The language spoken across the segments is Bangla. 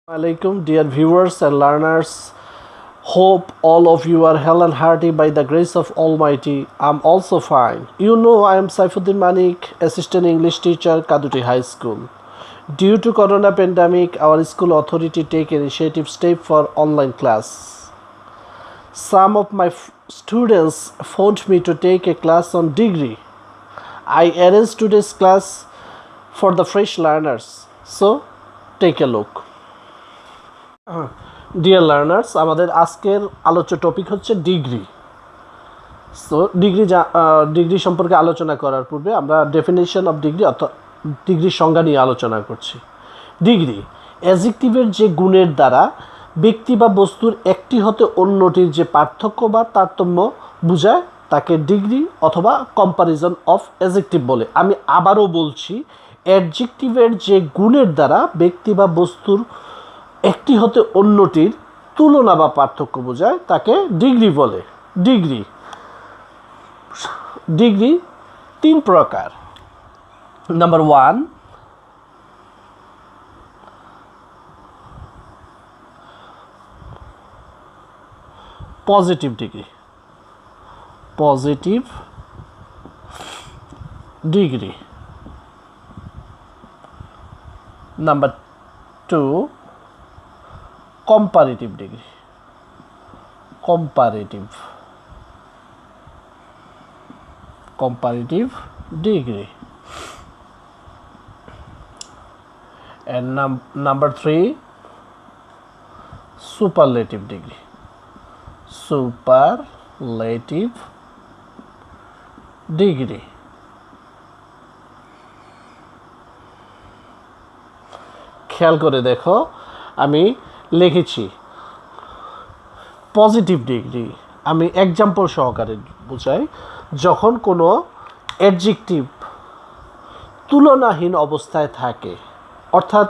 Alaikum, dear viewers and learners. Hope all of you are hell and hearty by the grace of Almighty. I'm also fine. You know I am Saifuddin Manik, Assistant English Teacher, Kaduti High School. Due to Corona pandemic, our school authority take initiative step for online class. Some of my students phoned me to take a class on degree. I arranged today's class for the fresh learners. So, take a look. Dear learners, আমাদের আজকের আলোচ্য টপিক হচ্ছে ডিগ্রি। সো ডিগ্রি সম্পর্কে আলোচনা করার পূর্বে আমরা ডেফিনেশন অফ ডিগ্রি অর্থাৎ ডিগ্রির সংজ্ঞা নিয়ে আলোচনা করছি। ডিগ্রি অ্যাডজেক্টিভের যে গুণের দ্বারা ব্যক্তি বা বস্তুর একটি হতে অন্যটির যে পার্থক্য বা তারতম্য বোঝায় তাকে ডিগ্রি অথবা কম্প্যারিজন অফ অ্যাডজেক্টিভ বলে। আমি আবারও বলছি, অ্যাডজেক্টিভের যে গুণের দ্বারা ব্যক্তি বা বস্তুর একটি হতে অন্যটির তুলনা বা পার্থক্য বোঝায় তাকে ডিগ্রি বলে। ডিগ্রি তিন প্রকার। Number 1, positive degree. Number 2, comparative degree, and number 3, superlative degree, খেয়াল করে দেখো, আমি লিখেছি পজিটিভ ডিগ্রি। আমি এক্সাম্পল সহকারে বোঝাই, যখন কোনো অ্যাডজেক্টিভ তুলনাহীন অবস্থায় থাকে, অর্থাৎ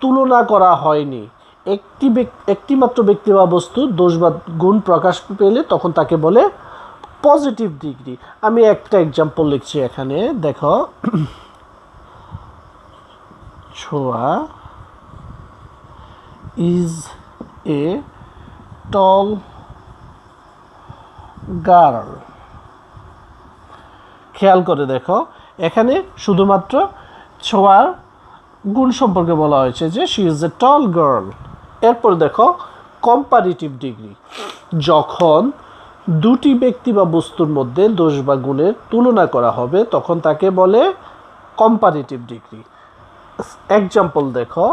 তুলনা করা হয়নি, একটিমাত্র ব্যক্তি বা বস্তু দোষ বা গুণ প্রকাশ পেলে তখন তাকে বলে পজিটিভ ডিগ্রি। আমি একটা এক্সাম্পল লিখছি এখানে, দেখো, ছোঁয়া is a tall girl. খেয়াল করে দেখো, এখানে শুধুমাত্র ছোঁয়ার গুণ সম্পর্কে বলা হয়েছে যে she is a tall girl। এরপর দেখো কম্পারেটিভ ডিগ্রি, যখন দুটি ব্যক্তি বা বস্তুর মধ্যে দোষ বা গুণের তুলনা করা হবে তখন তাকে বলে কম্পারেটিভ ডিগ্রি। এক্সাম্পল দেখো,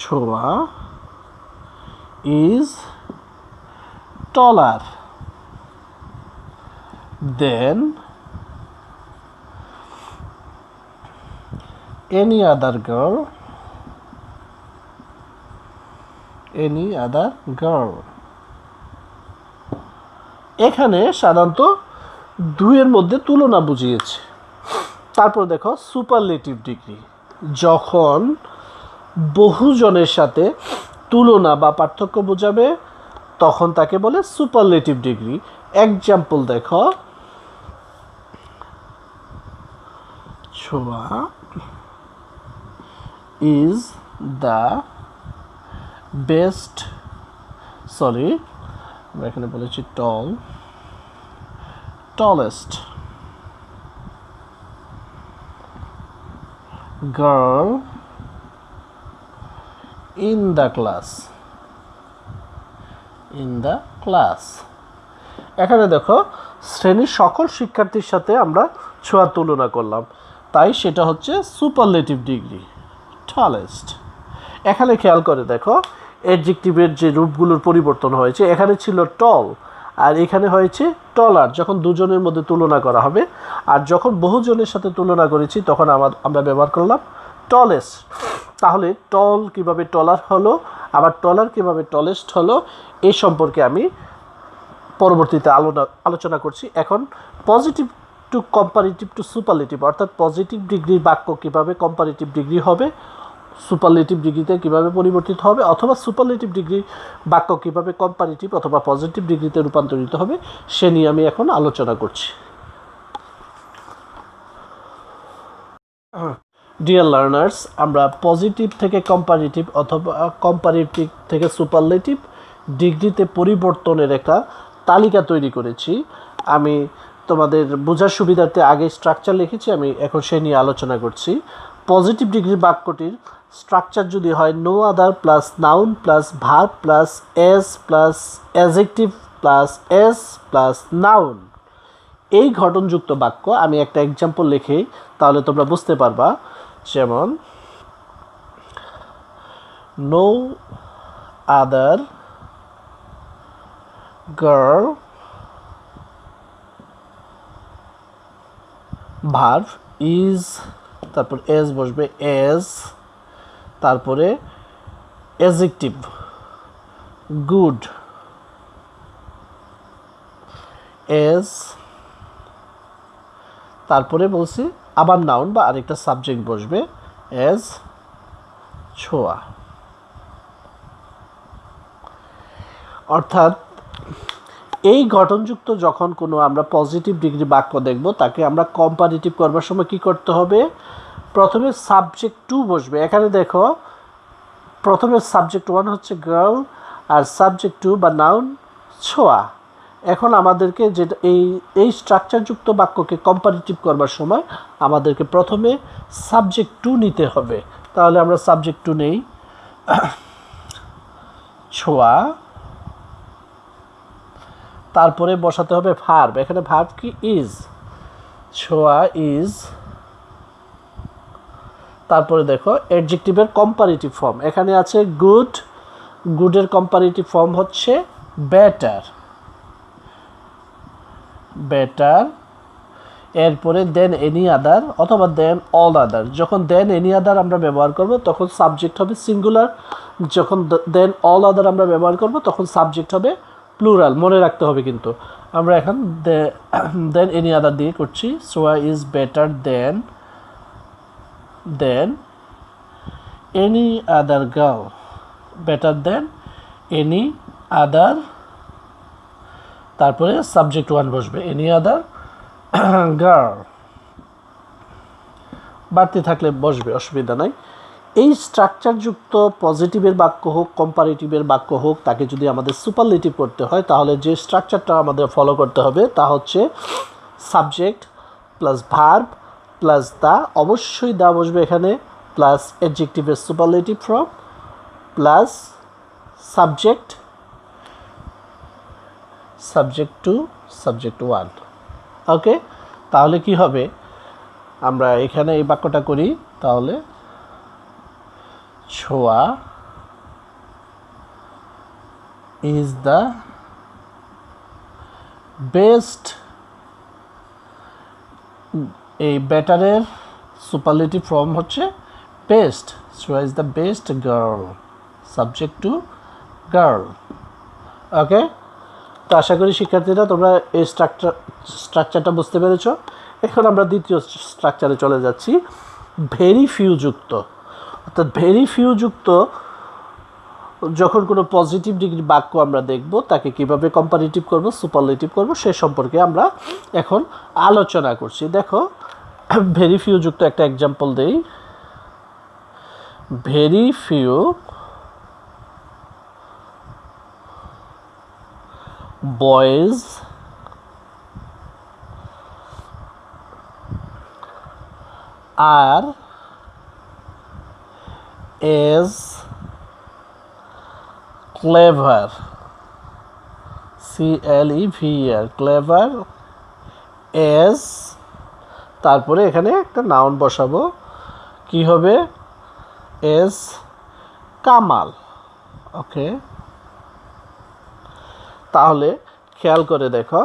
ছোঁয়া is taller than any other girl, এখানে সাধারণত দুইয়ের মধ্যে তুলনা বুঝিয়েছে। তারপর দেখো সুপারলেটিভ ডিগ্রি, যখন বহুজনের সাথে তুলনা বা পার্থক্য বোঝাবে তখন তাকে বলে সুপারলেটিভ ডিগ্রি। এক্সাম্পল দেখো, ছোঁয়া ইজ দ্য বেস্ট, আমরা এখানে বলেছি tallest girl in the class। এখানে দেখো শ্রেণীর সকল শিক্ষার্থীর সাথে আমরা ছোঁয়ার তুলনা করলাম, তাই সেটা হচ্ছে সুপারলেটিভ ডিগ্রি, টলেস্ট। এখানে খেয়াল করে দেখো অ্যাডজেক্টিভের যে রূপগুলোর পরিবর্তন হয়েছে, এখানে ছিল টল আর এখানে হয়েছে টলার, যখন দুজনের মধ্যে তুলনা করা হবে। আর যখন বহুজনের সাথে তুলনা করেছি তখন আমরা ব্যবহার করলাম টলেস্ট। তাহলে টল কিভাবে টলার হলো, আবার টলার কিভাবে টলেস্ট হলো, এই সম্পর্কে আমি পরবর্তীতে আলোচনা করছি। এখন positive to comparative two superlative, অর্থাৎ পজিটিভ ডিগ্রির বাক্য কিভাবে কম্পারেটিভ ডিগ্রি হবে, সুপারলেটিভ ডিগ্রিতে কিভাবে পরিবর্তিত হবে, অথবা সুপারলেটিভ ডিগ্রি বাক্য কিভাবে কম্পারেটিভ অথবা পজিটিভ ডিগ্রিতে রূপান্তরিত হবে, সে নিয়ে আমি এখন আলোচনা করছি। ডিয়ার লার্নার্স, আমরা পজিটিভ থেকে কম্পারেটিভ অথবা কম্পারেটিভ থেকে সুপারলেটিভ ডিগ্রিতে পরিবর্তনের একটা তালিকা তৈরি করেছি। আমি তোমাদের বোঝার সুবিধার্থে আগে স্ট্রাকচার লিখেছি, আমি এখন সে নিয়ে আলোচনা করছি। পজিটিভ ডিগ্রির বাক্যটির স্ট্রাকচার যদি হয় no other plus noun plus verb plus as plus adjective plus as plus noun, এই ঘটনযুক্ত বাক্য। আমি একটা এক্সাম্পল লিখি, তাহলে তোমরা বুঝতে পারবা। যেমন no other girl, verb is, তারপর এস বসবে এস, তারপরে অ্যাডজেক্টিভ গুড, এস, তারপরে বলছি আবার নাউন বা আরেকটা সাবজেক্ট বসবে এস, ছোঁয়া। অর্থাৎ এই গঠনযুক্ত যখন কোনো আমরা পজিটিভ ডিগ্রি বাক্য দেখব, তাকে আমরা কম্পারেটিভ করবার সময় কি করতে হবে? প্রথমে সাবজেক্ট টু বসবে। এখানে দেখো প্রথমে সাবজেক্ট ওয়ান হচ্ছে গার্ল আর সাবজেক্ট টু বা নাউন ছোঁয়া। এখন আমাদেরকে যেটা এই স্ট্রাকচারযুক্ত বাক্যকে কম্পারেটিভ করবার সময় আমাদেরকে প্রথমে সাবজেক্ট টু নিতে হবে। তাহলে আমরা সাবজেক্ট টু নেই, ছোঁয়া, তারপরে বসাতে হবে ভার্ব। এখানে ভার্ব কি? ইজ, ছোঁয়া ইজ। তারপরে দেখো অ্যাডজেক্টিভের কম্পারেটিভ ফর্ম এখানে আছে গুড, গুডের কম্পারেটিভ ফর্ম হচ্ছে বেটার, বেটার। এরপরে দেন এনি আদার অথবা দেন অল আদার। যখন দেন এনি আদার আমরা ব্যবহার করব তখন সাবজেক্ট হবে সিঙ্গুলার, যখন দেন অল আদার আমরা ব্যবহার করব তখন সাবজেক্ট হবে প্লুরাল। মনে রাখতে হবে কিন্তু। আমরা এখন দেন এনি আদার দিয়ে করছি। Soya is better than any other girl, better than any other, তারপরে সাবজেক্ট ওয়ান বসবে এনি আদার গার্ল। বাড়তি থাকলে বসবে, অসুবিধা নাই। এই স্ট্রাকচারযুক্ত পজিটিভের বাক্য হোক কম্পারেটিভের বাক্য হোক, তাকে যদি আমাদের সুপারলেটিভ করতে হয় তাহলে যে স্ট্রাকচারটা আমাদের ফলো করতে হবে তা হচ্ছে subject plus verb plus the, অবশ্যই দা বসবে এখানে, প্লাস অ্যাডজেক্টিভের superlative form plus subject, subject two, subject one. Okay, তাহলে কি হবে? আমরা এখানে এই বাক্যটা করি, তাহলে ছোঁয়া ইজ দ্য বেস্ট, এই বেটারের সুপারলেটিভ ফর্ম হচ্ছে best, Chhoya is the best girl, subject two girl. Okay, তো আশা করি শিক্ষার্থীরা তোমরা এই স্ট্রাকচারটা বুঝতে পেরেছো। এখন আমরা দ্বিতীয় স্ট্রাকচারে চলে যাচ্ছি, ভেরি ফিউ যুক্ত। অর্থাৎ ভেরি ফিউ যুক্ত যখন কোনো পজিটিভ ডিগ্রি বাক্য আমরা দেখব, তাকে কিভাবে কম্পারেটিভ করব, সুপারলেটিভ করব, সে সম্পর্কে আমরা এখন আলোচনা করছি। দেখো ভেরি ফিউ যুক্ত একটা এক্সাম্পল দেই। Very few boys are as clever, clever, clever as, তারপরে এখানে একটা নাউন বসাবো, কি হবে? as কামাল। ওকে, তাহলে খেয়াল করে দেখো,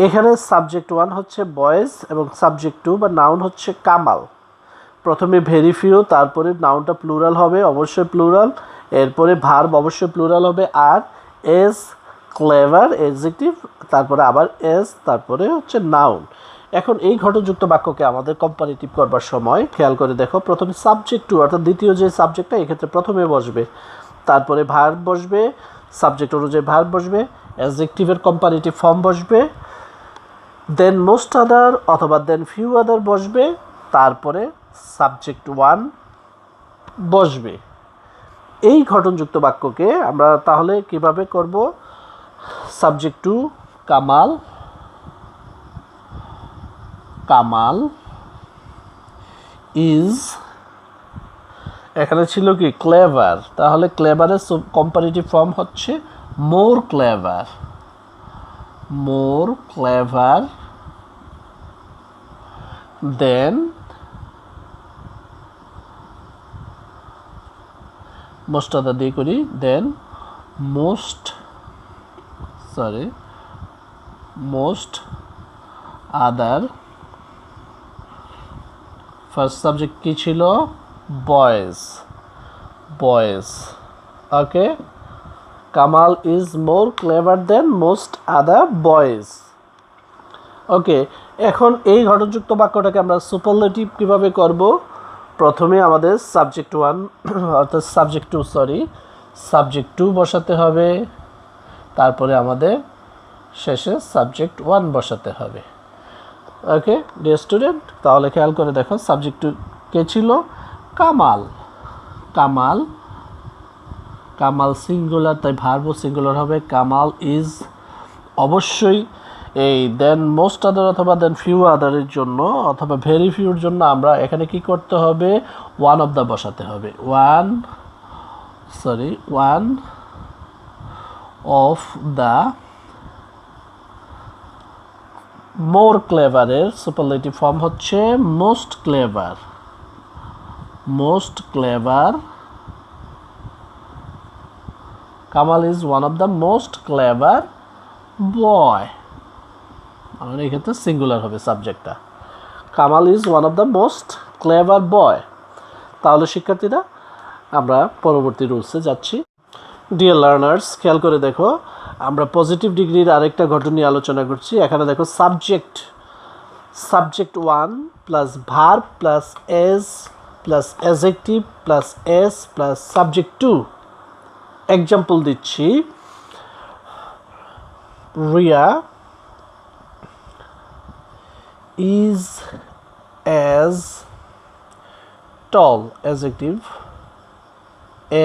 এখানে সাবজেক্ট ওয়ান হচ্ছে বয়েজ এবং সাবজেক্ট টু বা নাউন হচ্ছে কামাল। প্রথমে ভেরি ফিউ, তারপরে নাউনটা প্লুরাল হবে, অবশ্যই প্লুরাল, এরপরে ভার্ব অবশ্যই প্লুরাল হবে, আর এস ক্লেভার অ্যাডজেক্টিভ, তারপরে আবার এস, তারপরে হচ্ছে নাউন। এখন এই ঘটনযুক্ত বাক্যকে আমাদের কম্পারেটিভ করবার সময় খেয়াল করে দেখো, প্রথমে সাবজেক্ট টু অর্থাৎ দ্বিতীয় যে সাবজেক্টটা এক্ষেত্রে প্রথমে বসবে, তারপরে ভার্ব বসবে, সাবজেক্ট অনুযায়ী ভার্ব বসবে, অ্যাডজেক্টিভের কম্পারেটিভ ফর্ম বসবে, দেন মোস্ট আদার অথবা দেন ফিউ আদার বসবে, তারপরে সাবজেক্ট ওয়ান বসবে। এই গঠনযুক্ত বাক্যকে আমরা তাহলে কিভাবে করব? Subject two Kamal, Kamal is, এখানে ছিল কি ক্লেভার, তাহলে ক্লেভারের কম্পারেটিভ ফর্ম হচ্ছে more clever, more clever than, most other দিয়ে করি, than most other. First subject কি ছিল? Boys, boys. Okay, Kamal is more clever than most other boys. Okay, এখন এই গঠনযুক্ত বাক্যটাকে আমরা সুপারলেটিভ কিভাবে করব? প্রথমে আমাদের সাবজেক্ট ওয়ান অর্থাৎ সাবজেক্ট টু বসাতে হবে, তারপরে আমাদের শেষে সাবজেক্ট ওয়ান বসাতে হবে। ওকে ডিয়ার স্টুডেন্ট, তাহলে খেয়াল করে দেখো সাবজেক্ট টু কে ছিল? কামাল, কামাল, কামাল সিঙ্গুলার, তাই ভার্ব সিঙ্গুলার হবে। কামাল ইজ অবশ্যই এই দেন মোস্ট আদার অথবা দেন ফিউ আদারের জন্য অথবা ভেরি ফিউর জন্য আমরা এখানে কি করতে হবে? ওয়ান অফ দ্য বসাতে হবে। ওয়ান অফ দ্য মোর ক্লেভারের সুপারলেটিভ ফর্ম হচ্ছে most clever, most clever. Kamal is one of the most clever boy, আমাদের এক্ষেত্রে সিঙ্গুলার হবে সাবজেক্টটা। Kamal is one of the most clever boy. তাহলে শিক্ষার্থীরা আমরা পরবর্তী রুলসে যাচ্ছি। ডিয়ার লার্নার্স, খেয়াল করে দেখো আমরা পজিটিভ ডিগ্রির আরেকটা ঘটনা নিয়ে আলোচনা করছি। এখানে দেখো subject one plus verb plus as plus adjective plus as plus subject to. Example দিচ্ছি, Riya is as tall, adjective,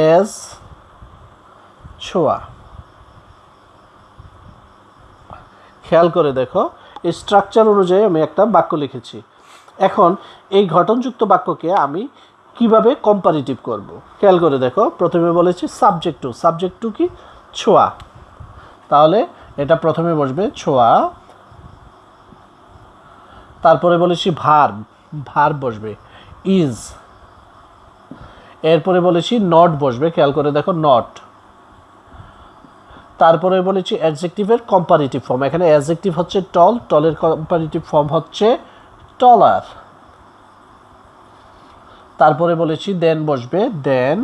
as ছোয়া। খেয়াল করে দেখো এই স্ট্রাকচার অনুযায়ী আমি একটা বাক্য লিখেছি। এখন এই গঠনযুক্ত বাক্যকে আমি কিভাবে কম্পারেটিভ করব? খেয়াল করে দেখো, প্রথমে বলেছি সাবজেক্ট টু কি? ছোয়া। তাহলে এটা প্রথমে বসবে ছোয়া, তারপরে বলেছি ভার্ব বসবে ইজ, এরপরে বলেছি নট বসবে, খেয়াল করে দেখো নট। তারপরে বলেছি অ্যাডজেক্টিভের কম্পারেটিভ ফর্ম, এখানে অ্যাডজেক্টিভ হচ্ছে টল, টলের কম্পারেটিভ ফর্ম হচ্ছে টলার। তারপরে বলেছি দেন বসবে দেন,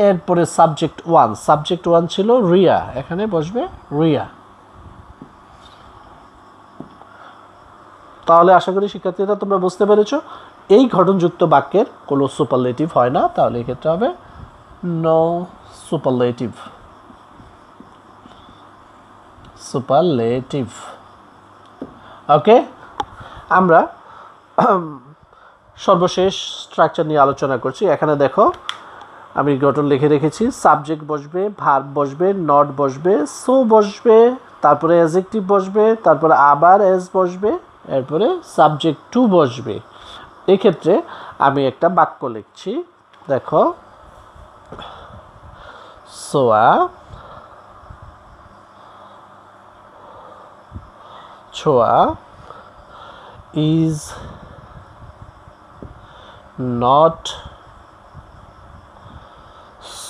এরপরে সাবজেক্ট ওয়ান ছিল রিয়া, এখানে বসবে রিয়া। তাহলে আশা করি শিক্ষার্থীরা তোমরা বুঝতে পেরেছো এই গঠনযুক্ত বাক্যের কোনো সুপারলেটিভ হয় না, তাহলে এক্ষেত্রে হবে নো সুপারলেটিভ। ওকে, আমরা সর্বশেষ স্ট্রাকচার নিয়ে আলোচনা করছি। এখানে দেখো আমি গঠন লিখে রেখেছি, সাবজেক্ট বসবে, ভার্ব বসবে, নট বসবে, সো বসবে, তারপরে অ্যাডজেক্টিভ বসবে, তারপরে আবার এস বসবে, এরপরে সাবজেক্ট টু বসবে। এক্ষেত্রে আমি একটা বাক্য লিখছি, দেখো সোয়া ছোয়া ইজ নট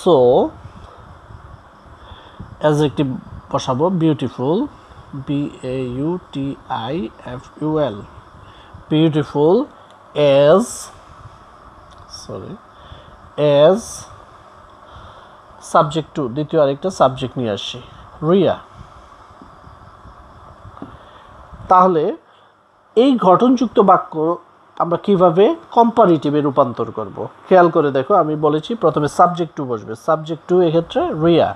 সো, অ্যাডজেক্টিভ বসাবো beautiful, BAUTIFUL, beautiful as subject to, দ্বিতীয় আরেকটা সাবজেক্ট নিয়ে আসি রিয়া। তাহলে এই গঠনযুক্ত বাক্য আমরা কিভাবে কম্পারেটিভে রূপান্তর করব? খেয়াল করে দেখো, আমি বলেছি প্রথমে সাবজেক্ট টু বসবে, সাবজেক্ট টু এক্ষেত্রে রিয়া,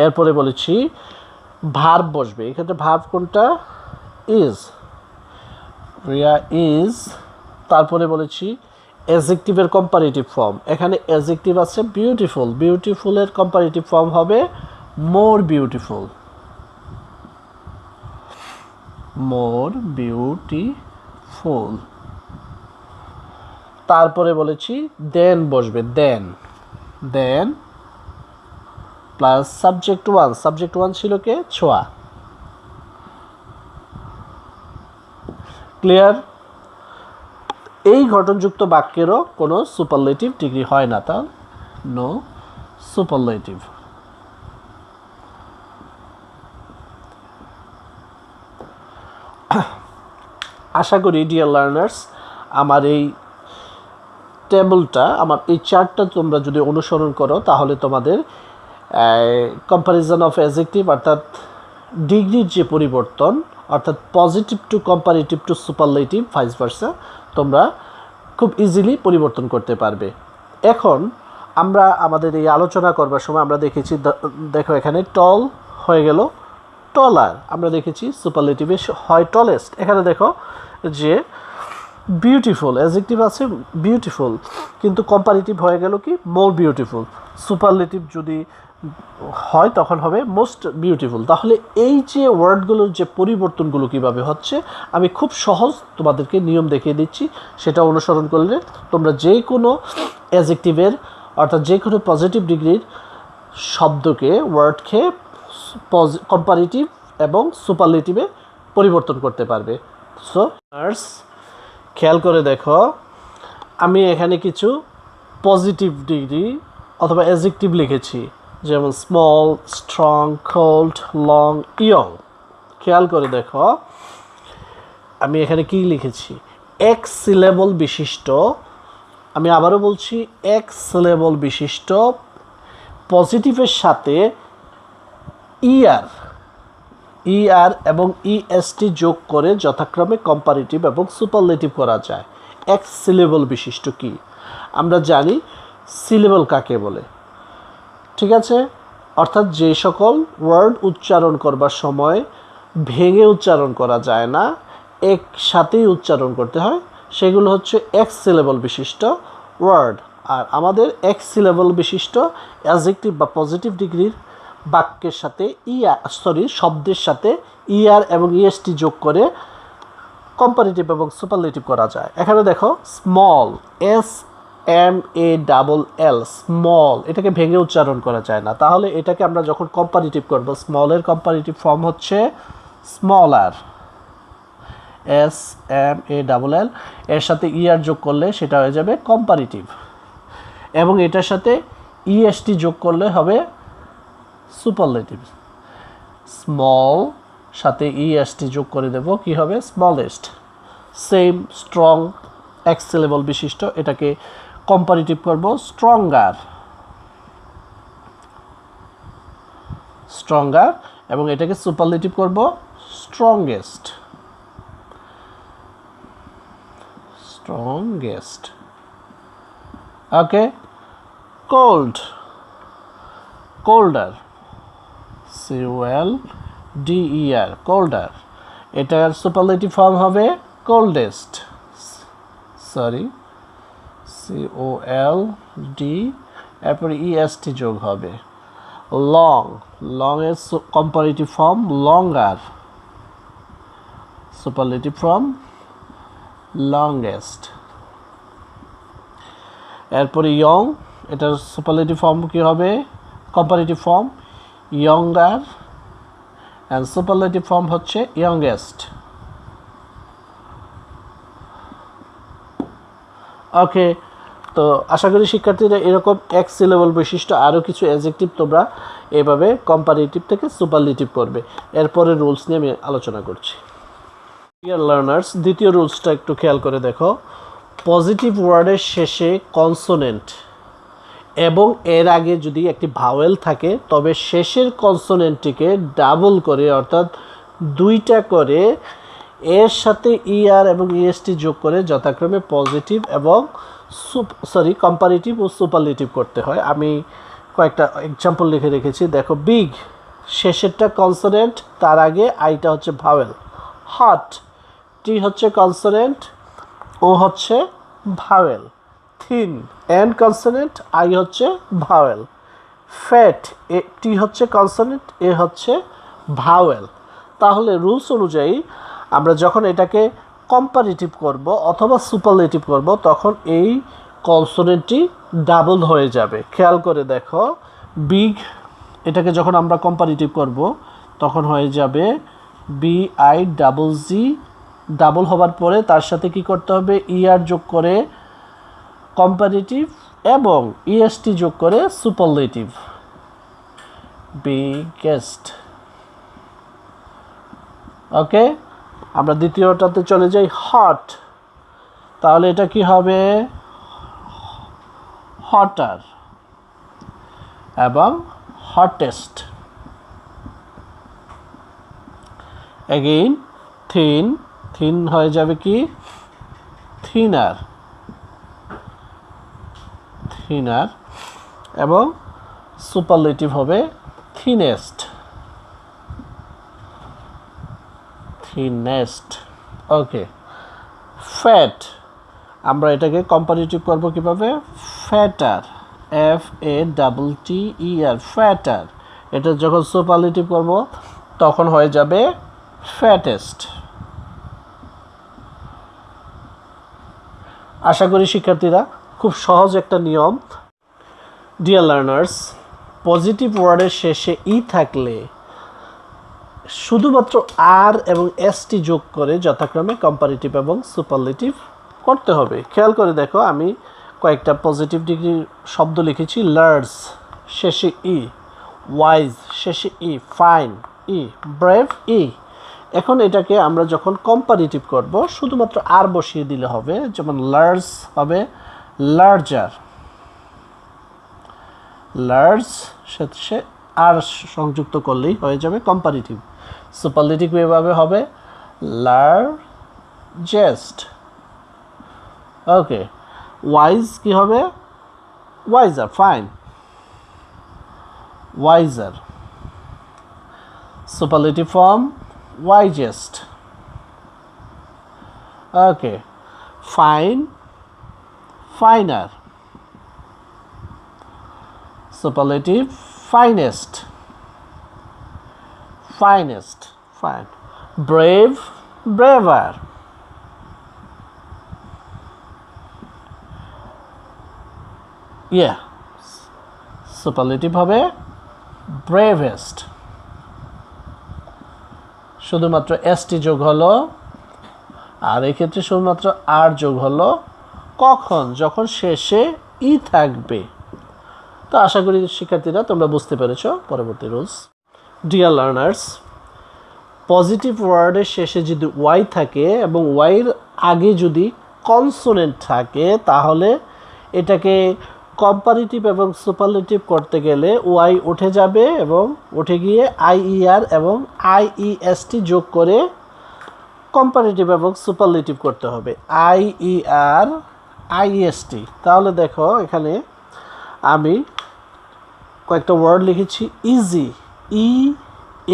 এরপরে বলেছি ভার্ব বসবে, এক্ষেত্রে ভার্ব কোনটা? Is, Riya is. তারপরে বলেছি অ্যাডজেক্টিভের কম্পারেটিভ ফর্ম, এখানে অ্যাডজেক্টিভ আছে বিউটিফুল, বিউটিফুলের কম্পারেটিভ ফর্ম হবে মোর বিউটিফুল, মোর বিউটিফুল। তারপরে বলেছি দেন বসবে, than, than plus subject one, subject one ছিল কে, ছোঁয়া। ক্লিয়ার? এই গঠনযুক্ত বাক্যেরও কোনো সুপারলেটিভ ডিগ্রি হয় না, তা নো সুপারলেটিভ। আশা করি ডিয়ার লার্নার্স আমার এই টেবলটা, আমার এই চার্টটা তোমরা যদি অনুসরণ করো তাহলে তোমাদের কম্প্যারিজন অফ অ্যাডজেক্টিভ অর্থাৎ ডিগ্রির যে পরিবর্তন, অর্থাৎ positive to comparative two superlative vice versa, তোমরা খুব ইজিলি পরিবর্তন করতে পারবে। এখন আমরা আমাদের এই আলোচনা করবার সময় আমরা দেখেছি, দেখো এখানে টল হয়ে গেল টলার, আমরা দেখেছি সুপারলেটিভে হয় টলেস্ট। এখানে দেখো যে বিউটিফুল, অ্যাডজেক্টিভ আছে বিউটিফুল, কিন্তু কম্পারেটিভ হয়ে গেল কি মোর বিউটিফুল। সুপারলেটিভ যদি হয় তখন হবে মোস্ট বিউটিফুল। তাহলে এই যে ওয়ার্ডগুলোর যে পরিবর্তনগুলো কিভাবে হচ্ছে আমি খুব সহজ তোমাদেরকে নিয়ম দেখিয়ে দিচ্ছি, সেটা অনুসরণ করলে তোমরা যে কোনো অ্যাডজেক্টিভের অর্থাৎ যে কোনো পজিটিভ ডিগ্রির শব্দকে, ওয়ার্ডকে কম্পারেটিভ এবং সুপারলেটিভে পরিবর্তন করতে পারবে। সো খেয়াল করে দেখো, আমি এখানে কিছু পজিটিভ ডিগ্রি অথবা অ্যাডজেক্টিভ লিখেছি, যেমন small, strong, cold, long, young. খেয়াল করে দেখো আমি এখানে কি লিখেছি, এক সিলেবল বিশিষ্ট, আমি আবারও বলছি এক সিলেবল বিশিষ্ট পজিটিভের সাথে ইআর এবং ইএসটি যোগ করে যথাক্রমে কম্পারেটিভ এবং সুপারলেটিভ করা যায়। এক সিলেবল বিশিষ্ট কি আমরা জানি, সিলেবল কাকে বলে, ঠিক আছে? অর্থাৎ যে সকল ওয়ার্ড উচ্চারণ করবার সময় ভেঙে উচ্চারণ করা যায় না, একসাথেই উচ্চারণ করতে হয়, সেগুলো হচ্ছে এক সিলেবল বিশিষ্ট ওয়ার্ড। আর আমাদের এক সিলেবল বিশিষ্ট অ্যাডজেক্টিভ বা পজিটিভ ডিগ্রির বাক্যের সাথে শব্দের সাথে ইআর এবং ইএসটি যোগ করে কম্পারেটিভ এবং সুপারলেটিভ করা যায়। এখানে দেখো স্মল, SMALL, স্মল, এটাকে ভেঙে উচ্চারণ করা যায় না, তাহলে এটাকে আমরা যখন কম্পারেটিভ করব, স্মলের কম্পারেটিভ ফর্ম হচ্ছে স্মলার, SMALL, এর সাথে ইআর যোগ করলে সেটা হয়ে যাবে কম্পারেটিভ, এবং এটার সাথে ইএসটি যোগ করলে হবে সুপারলেটিভ। স্মল সাথে ইএসটি যোগ করে দেব, কি হবে স্মলেস্ট। সেম স্ট্রং, এক সিলেবল বিশিষ্ট, এটাকে কম্পারেটিভ করব স্ট্রঙ্গার, স্ট্রঙ্গার, এবং এটাকে সুপারলেটিভ করব স্ট্রংগেস্ট, স্ট্রংগেস্ট। ওকে, কোল্ড, কোল্ডার, COLDER, কোল্ডার, এটার সুপারলেটিভ ফর্ম হবে কোল্ডেস্ট, সরি COLD, এরপরে EST যোগ হবে। লং, লং এর কম্পারেটিভ ফর্ম লঙ্গার, সুপারলেটিভ ফর্ম লংগেস্ট। এরপরে ইয়ং, এটার সুপারলেটিভ ফর্ম কি হবে, comparative form younger, and superlative form হচ্ছে ইয়ংগেস্ট। ওকে, তো আশা করি শিক্ষার্থীরা এরকম এক সিলেবল বিশিষ্ট আরও কিছু অ্যাডজেক্টিভ তোমরা এভাবে কম্পারেটিভ থেকে সুপারলেটিভ করবে। এরপরে রুলস নিয়ে আমি আলোচনা করছি। ডিয়ার লার্নার্স, দ্বিতীয় রুলসটা একটু খেয়াল করে দেখো, পজিটিভ ওয়ার্ডের শেষে কনসোনেন্ট এবং এর আগে যদি একটি ভাওয়েল থাকে তবে শেষের কনসোনেন্টটিকে ডাবল করে, অর্থাৎ দুইটা করে এর সাথে ইআর এবং ইএসটি যোগ করে যথাক্রমে পজিটিভ এবং কম্পারেটিভ ও সুপারলেটিভ করতে হয়। আমি কয়েকটা এক্সাম্পল লিখে রেখেছি, দেখো বিগ, শেষেরটা কনসোনেন্ট, তার আগে আইটা হচ্ছে ভাওয়েল, হট, টি হচ্ছে কনসোনেন্ট, ও হচ্ছে vowel. Thin, N consonant, I হচ্ছে ভাওয়েল। ফ্যাট, এ টি হচ্ছে কনসোনেন্ট, এ হচ্ছে ভাওয়েল। তাহলে রুলস অনুযায়ী আমরা যখন এটাকে কম্পারেটিভ করব অথবা সুপারলেটিভ করব তখন এই কনসোনেন্টটি ডাবল হয়ে যাবে। খেয়াল করে দেখো, বিগ, এটাকে যখন আমরা কম্পারেটিভ করব তখন হয়ে যাবে BIGG, ডাবল হবার পরে তার সাথে কি করতে হবে, ER যোগ করে কম্পারেটিভ এবং EST যোগ করে সুপারলেটিভ, বিগেস্ট। ওকে, আমরা দ্বিতীয়টাতে চলে যাই, হট। তাহলে এটা কি হবে, হটার এবং হটেস্ট। এগেইন থিন, থিন হয়ে যাবে কি, থিনার, থিনার এবং সুপারলেটিভ হবে থিনেস্ট, থিনেস্ট। ওকে, ফ্যাট, আমরা এটাকে কম্পারেটিভ করব কিভাবে, ফ্যাটার, FATTER, ফ্যাটার। এটা যখন সুপারলেটিভ করব তখন হয়ে যাবে ফ্যাটেস্ট। আশা করি শিক্ষার্থীরা খুব সহজ একটা নিয়ম। ডিয়ার লার্নার্স, পজিটিভ ওয়ার্ডের শেষে থাকলে শুধুমাত্র আর এবং এসটি যোগ করে যথাক্রমে কম্পারেটিভ এবং সুপারলেটিভ করতে হবে। খেয়াল করে দেখো, আমি কয়েকটা পজিটিভ ডিগ্রি শব্দ লিখেছি। লার্জ শেষে ওয়াইজ শেষে ফাইন ব্রেভ এখন এটাকে আমরা যখন কম্পারেটিভ করব শুধুমাত্র আর বসিয়ে দিলে হবে। যেমন লার্জ হবে লার্জার, লার্জ সে আর সংযুক্ত করলেই হয়ে যাবে কম্পারেটিভ। সুপারলেটিভ এভাবে হবে লার্জেস্ট। ওকে, ওয়াইজ কি হবে, wiser, fine, wiser. Superlative form wisest. Okay, fine, finer. Superlative finest, finest, fine. Brave, braver. Yeah, superlative হবে bravest. শুধুমাত্র এসটি যোগ হলো, আর এক্ষেত্রে শুধুমাত্র আর যোগ হলো কখন, যখন শেষে থাকবে। তো আশা করি শিক্ষার্থীরা তোমরা বুঝতে পেরেছো পরবর্তী রুলস। ডিয়ার লার্নার্স, পজিটিভ ওয়ার্ডের শেষে যদি ওয়াই থাকে এবং ওয়াইয়ের আগে যদি কনসোনেন্ট থাকে তাহলে এটাকে কম্পারেটিভ এবং সুপারলেটিভ করতে গেলে ওয়াই উঠে যাবে এবং উঠে গিয়ে আইইআর এবং আইইএসটি যোগ করে কম্পারেটিভ এবং সুপারলেটিভ করতে হবে, আইইআর আইএসটি। তাহলে দেখো এখানে আমি কয়েকটা ওয়ার্ড লিখেছি। ইজি,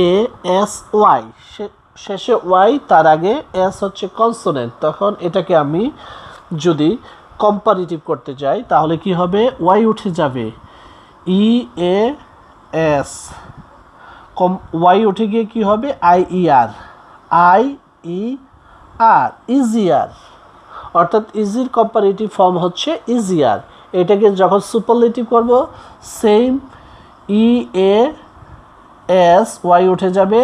EASY, শেষে ওয়াই তার আগে এস হচ্ছে কনসোনেন্ট, তখন এটাকে আমি যদি কম্পারেটিভ করতে যাই তাহলে কি হবে, ওয়াই উঠে যাবে EAS, ওয়াই উঠে গিয়ে কি হবে IER, ইজিয়ার, অর্থাৎ ইজির কম্পারেটিভ ফর্ম হচ্ছে ইজিয়ার। এটাকে যখন সুপারলেটিভ করব সেম EAS, ওয়াই উঠে যাবে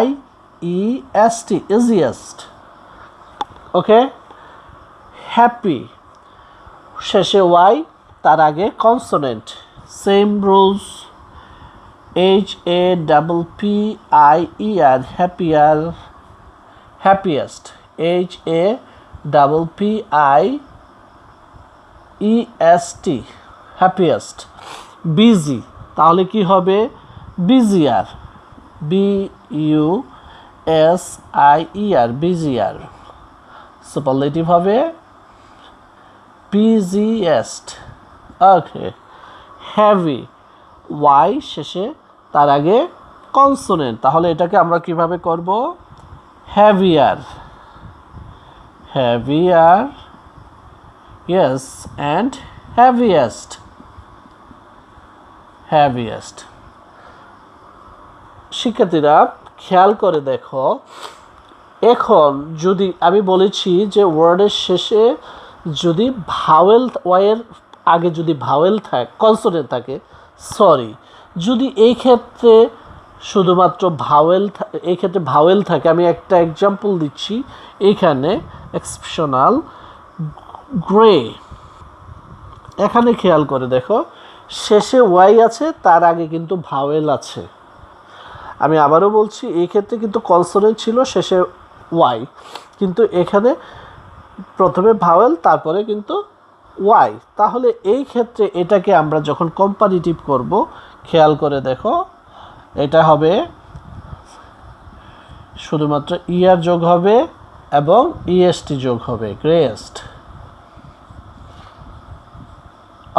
IEST, ইজিয়েস্ট। ওকে, হ্যাপি, শেষে ওয়াই তার আগে consonant, same rules, HAPPIER, happier, happiest, HAPPIEST, happiest. Busy, তাহলে কি হবে, বিজিয়ার, BUSIER, বিজিয়ার। সুপারলেটিভ হবে বিজিয়েস্ট। ওকে, হ্যাভি, ওয়াই শেষে তার আগে কনসোনেন্ট, তাহলে এটাকে আমরা কিভাবে করব, heavier, heavier, yes, and heaviest, heaviest. শিক্ষার্থীরা খেয়াল করে দেখো, এখন যদি আমি বলেছি যে ওয়ার্ডের শেষে যদি ভাওয়েল, ওয়াইয়ের আগে যদি ভাওয়েল থাকে, কনসোনেন্ট থাকে, সরি, যদি এই ক্ষেত্রে শুধুমাত্র ভাওয়েল, এই ক্ষেত্রে ভাওয়েল থাকে, আমি একটা এক্সাম্পল দিচ্ছি এখানে, এক্সেপশনাল গ্রে, এখানে খেয়াল করে দেখো শেষে ওয়াই আছে, তার আগে কিন্তু ভাওয়েল আছে। আমি আবারও বলছি, এই ক্ষেত্রে কিন্তু কনসোনেন্ট ছিল, শেষে ওয়াই, কিন্তু এখানে প্রথমে ভাওয়েল তারপরে কিন্তু ওয়াই। তাহলে এই ক্ষেত্রে এটাকে আমরা যখন কম্পারিটিভ করব, খেয়াল করে দেখো, এটা হবে শুধুমাত্র ইয়ার যোগ হবে এবং ইএসটি যোগ হবে, গ্রেয়েস্ট।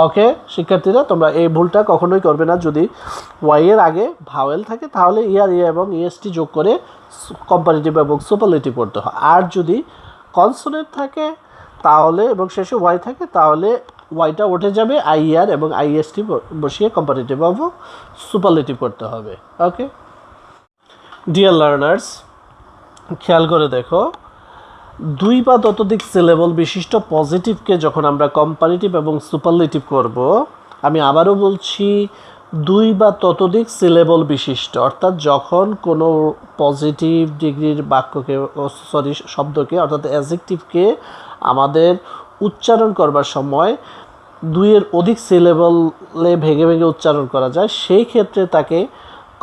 ওকে শিক্ষার্থীরা, তোমরা এই ভুলটা কখনোই করবে না। যদি ওয়াই এর আগে ভাওয়েল থাকে তাহলে ইয়ার ইয়ে এবং ইএসটি যোগ করে কম্পারেটিভ এবং সুপারলেটিভ করতে হয়। আর যদি কনসোনেন্ট থাকে তাহলে এবং শেষে ওয়াই থাকে তাহলে ওয়াইটা উঠে যাবে, আইআর এবং আইএসটি বসিয়ে কম্পারেটিভ এবং সুপারলেটিভ করতে হবে। ওকে ডিয়ার লার্নার্স, খেয়াল করে দেখো, দুই বা ততোধিক সিলেবল বিশিষ্ট পজিটিভকে যখন আমরা কম্পারেটিভ এবং সুপারলেটিভ করব, আমি আবারও বলছি, দুই বা ততোধিক সিলেবল বিশিষ্ট, অর্থাৎ যখন কোনো পজিটিভ ডিগ্রির বাক্যকে, সরি শব্দকে, অর্থাৎ অ্যাডজেক্টিভকে আমাদের উচ্চারণ করবার সময় দুইয়ের অধিক সিলেবলে ভেঙে ভেঙে উচ্চারণ করা যায়, সেই ক্ষেত্রে তাকে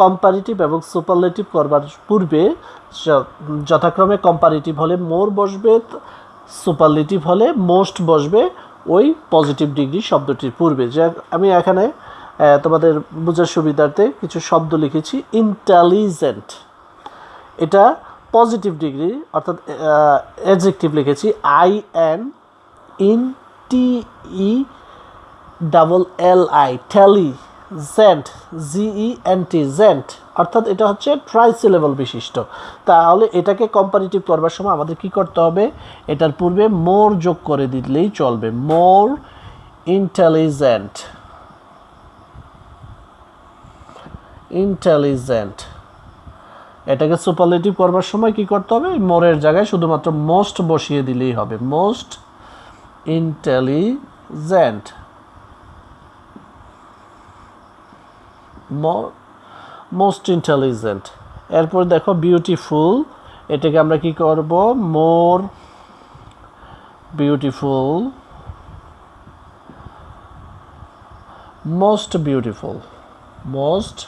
কম্পারেটিভ এবং সুপারলেটিভ করবার পূর্বে যথাক্রমে কম্পারেটিভ হলে মোর বসবে, সুপারলেটিভ হলে মোস্ট বসবে ওই পজিটিভ ডিগ্রি শব্দটির পূর্বে। যে আমি এখানে তোমাদের বোঝার সুবিধার্থে কিছু শব্দ লিখেছি। ইন্টেলিজেন্ট, এটা পজিটিভ ডিগ্রি, অর্থাৎ অ্যাডজেক্টিভ লিখেছি, INTELLI, টেলি, জেন্ট, GENT, জেন্ট, অর্থাৎ এটা হচ্ছে ট্রাই সিলেবল বিশিষ্ট। তাহলে এটাকে কম্পারেটিভ করবার সময় আমাদের কি করতে হবে, এটার পূর্বে মোর যোগ করে দিলেই চলবে, মোর ইন্টেলিজেন্ট, ইন্টেলিজেন্ট। এটাকে সুপারলেটিভ করবার সময় কি করতে হবে, মোরের জায়গায় শুধুমাত্র মোস্ট বসিয়ে দিলেই হবে, মোস্ট ইন্টেলিজেন্ট, মোস্ট ইন্টেলিজেন্ট। এরপর দেখো বিউটিফুল, এটাকে আমরা কি করব, more beautiful, most beautiful, most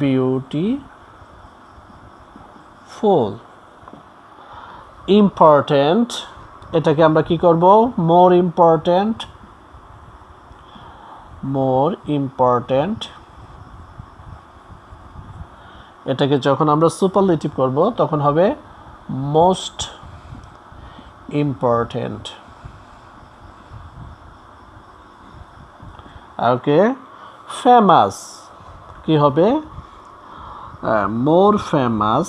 beautiful. Important, এটাকে আমরা কি করব, মোর ইম্পর্ট্যান্ট, মোর ইম্পর্ট্যান্ট। এটাকে যখন আমরা সুপারলেটিভ করব তখন হবে মোস্ট ইম্পর্ট্যান্ট। ওকে ফেমাস, কি হবে, more famous,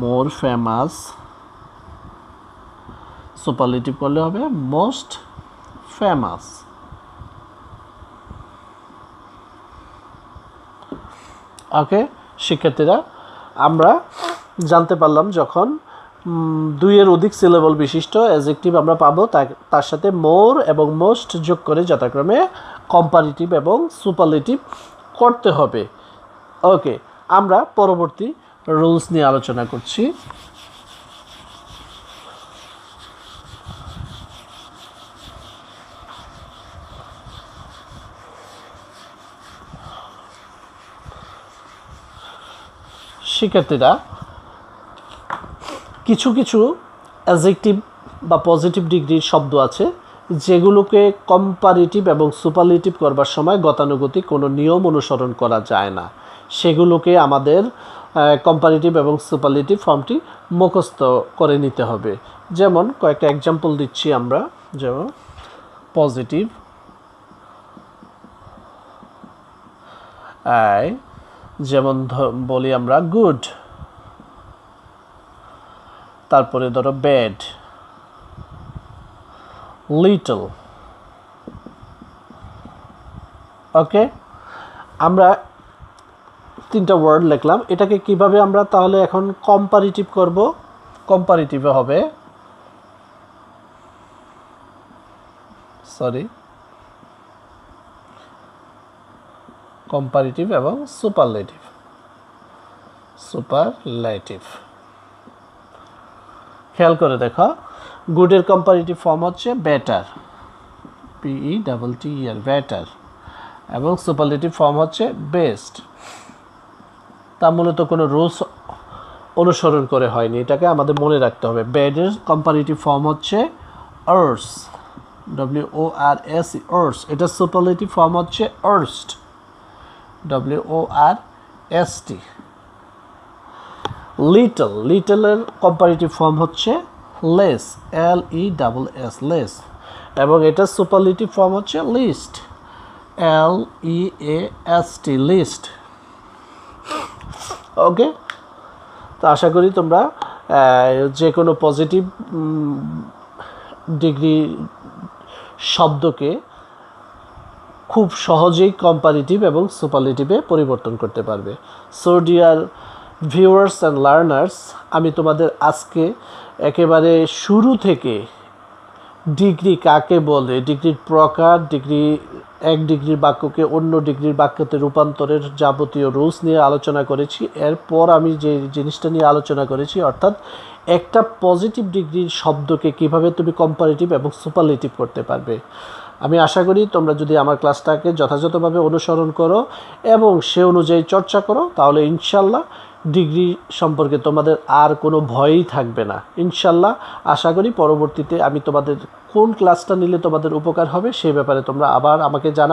more famous, superlative করলে হবে মোস্ট ফেমাস। ওকে শিক্ষার্থীরা, আমরা জানতে পারলাম যখন দুইয়ের অধিক সিলেবল বিশিষ্ট অ্যাডজেক্টিভ আমরা পাবো, তার সাথে মোর এবং মোস্ট যোগ করে যথাক্রমে কম্পারেটিভ এবং সুপারলেটিভ করতে হবে। ওকে, আমরা পরবর্তী রুলস নিয়ে আলোচনা করছি। শিক্ষার্থীরা, কিছু কিছু অ্যাডজেক্টিভ বা পজিটিভ ডিগ্রির শব্দ আছে যেগুলোকে কম্পারেটিভ এবং সুপারলেটিভ করবার সময় গতানুগতিক কোনো নিয়ম অনুসরণ করা যায় না, সেগুলোকে আমাদের কম্পারেটিভ এবং সুপারলেটিভ ফর্মটি মুখস্থ করে নিতে হবে। যেমন কয়েকটা এক্সাম্পল দিচ্ছি আমরা, যেমন পজিটিভ, যেমন বলি আমরা গুড, তারপরে ধরো বেড, লিটল। ওকে, আমরা 3টা ওয়ার্ড লিখলাম। এটাকে কিভাবে আমরা তাহলে এখন কম্পারিটিভ করব? কম্পারিটিভে হবে কম্পারিটিভ এবং সুপারলেটিভ। খেয়াল করে দেখো, গুডের কম্পারিটিভ ফর্ম হচ্ছে বেটার, PETTER, বেটার, এবং সুপারলেটিভ ফর্ম হচ্ছে বেস্ট। তা মূলত কোনো রুলস অনুসরণ করে হয়নি, এটাকে আমাদের মনে রাখতে হবে। বেডের কম্পারিটিভ ফর্ম হচ্ছে আর্স, WORS, আর্স। এটা সুপারলেটিভ ফর্ম হচ্ছে আর্স্ট, WORST। লিটল, লিটলের কম্পারিটিভ ফর্ম হচ্ছে লেস, LESS, লেস, এবং এটা সুপারলেটিভ ফর্ম হচ্ছে লিস্ট, LEAST, লিস্ট। ওকে, তো আশা করি তোমরা যে কোনো পজিটিভ ডিগ্রি শব্দকে খুব সহজেই কম্পারিটিভ এবং সুপারলেটিভে পরিবর্তন করতে পারবে। So dear viewers and learners, আমি তোমাদের আজকে একেবারে শুরু থেকে ডিগ্রি কাকে বলে, ডিগ্রির প্রকার, ডিগ্রি, এক ডিগ্রির বাক্যকে অন্য ডিগ্রির বাক্যতে রূপান্তরের যাবতীয় রুলস নিয়ে আলোচনা করেছি। এরপর আমি যে জিনিসটা নিয়ে আলোচনা করেছি, অর্থাৎ একটা পজিটিভ ডিগ্রির শব্দকে কিভাবে তুমি কম্পারেটিভ এবং সুপারলেটিভ করতে পারবে। আমি আশা করি তোমরা যদি আমার ক্লাসটাকে যথাযথভাবে অনুসরণ করো এবং সে অনুযায়ী চর্চা করো, তাহলে ইনশাল্লাহ ডিগ্রি সম্পর্কে তোমাদের আর কোনো ভয়ই থাকবে না ইনশাল্লাহ। আশা করি পরবর্তীতে আমি তোমাদের কোন ক্লাসটা নিলে তোমাদের উপকার হবে সেই ব্যাপারে তোমরা আবার আমাকে জানাবে।